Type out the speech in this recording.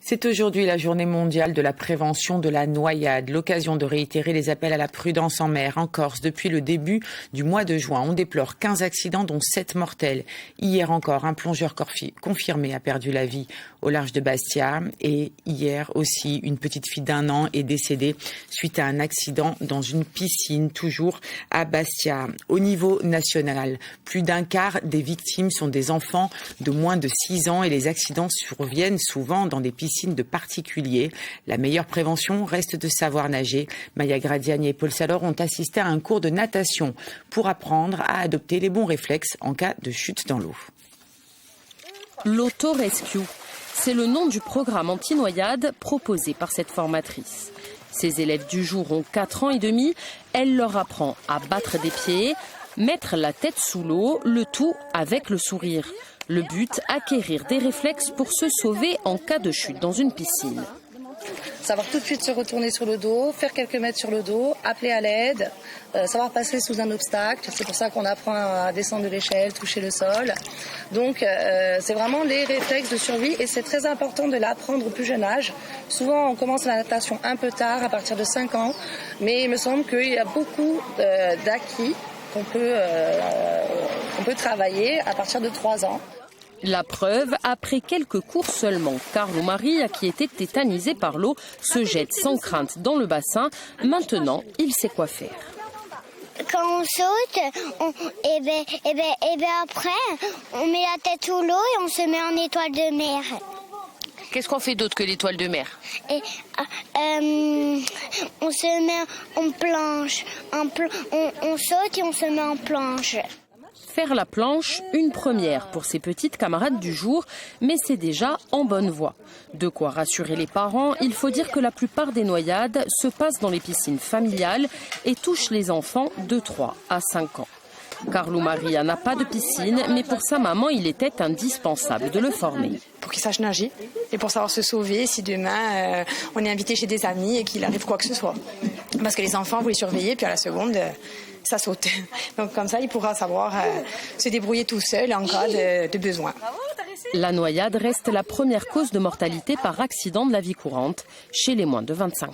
C'est aujourd'hui la journée mondiale de la prévention de la noyade. L'occasion de réitérer les appels à la prudence en mer. En Corse, depuis le début du mois de juin, on déplore 15 accidents dont 7 mortels. Hier encore, un plongeur confirmé a perdu la vie au large de Bastia. Et hier aussi, une petite fille d'1 an est décédée suite à un accident dans une piscine, toujours à Bastia. Au niveau national, plus d'un quart des victimes sont des enfants de moins de 6 ans et les accidents surviennent souvent dans des piscines de particuliers. La meilleure prévention reste de savoir nager. Maya Gradiani et Paul Salor ont assisté à un cours de natation pour apprendre à adopter les bons réflexes en cas de chute dans l'eau. L'auto-rescue, c'est le nom du programme anti-noyade proposé par cette formatrice. Ces élèves du jour ont 4 ans et demi. Elle leur apprend à battre des pieds, mettre la tête sous l'eau, le tout avec le sourire. Le but, acquérir des réflexes pour se sauver en cas de chute dans une piscine. Savoir tout de suite se retourner sur le dos, faire quelques mètres sur le dos, appeler à l'aide, savoir passer sous un obstacle. C'est pour ça qu'on apprend à descendre de l'échelle, toucher le sol. Donc c'est vraiment les réflexes de survie et c'est très important de l'apprendre au plus jeune âge. Souvent on commence la natation un peu tard, à partir de 5 ans, mais il me semble qu'il y a beaucoup d'acquis qu'on peut travailler à partir de 3 ans. La preuve, après quelques cours seulement, Carlo Maria, qui était tétanisé par l'eau, se jette sans crainte dans le bassin. Maintenant, il sait quoi faire. Quand on saute, après, on met la tête sous l'eau et on se met en étoile de mer. Qu'est-ce qu'on fait d'autre que l'étoile de mer? On se met en planche. On saute et on se met en planche. Faire la planche, une première pour ses petites camarades du jour, mais c'est déjà en bonne voie. De quoi rassurer les parents, il faut dire que la plupart des noyades se passent dans les piscines familiales et touchent les enfants de 3 à 5 ans. Carlo Maria n'a pas de piscine, mais pour sa maman, il était indispensable de le former. Pour qu'il sache nager et pour savoir se sauver si demain on est invité chez des amis et qu'il arrive quoi que ce soit. Parce que les enfants, vous les surveillez, puis à la seconde, ça saute. Donc comme ça, il pourra savoir se débrouiller tout seul en cas de besoin. La noyade reste la première cause de mortalité par accident de la vie courante chez les moins de 25 ans.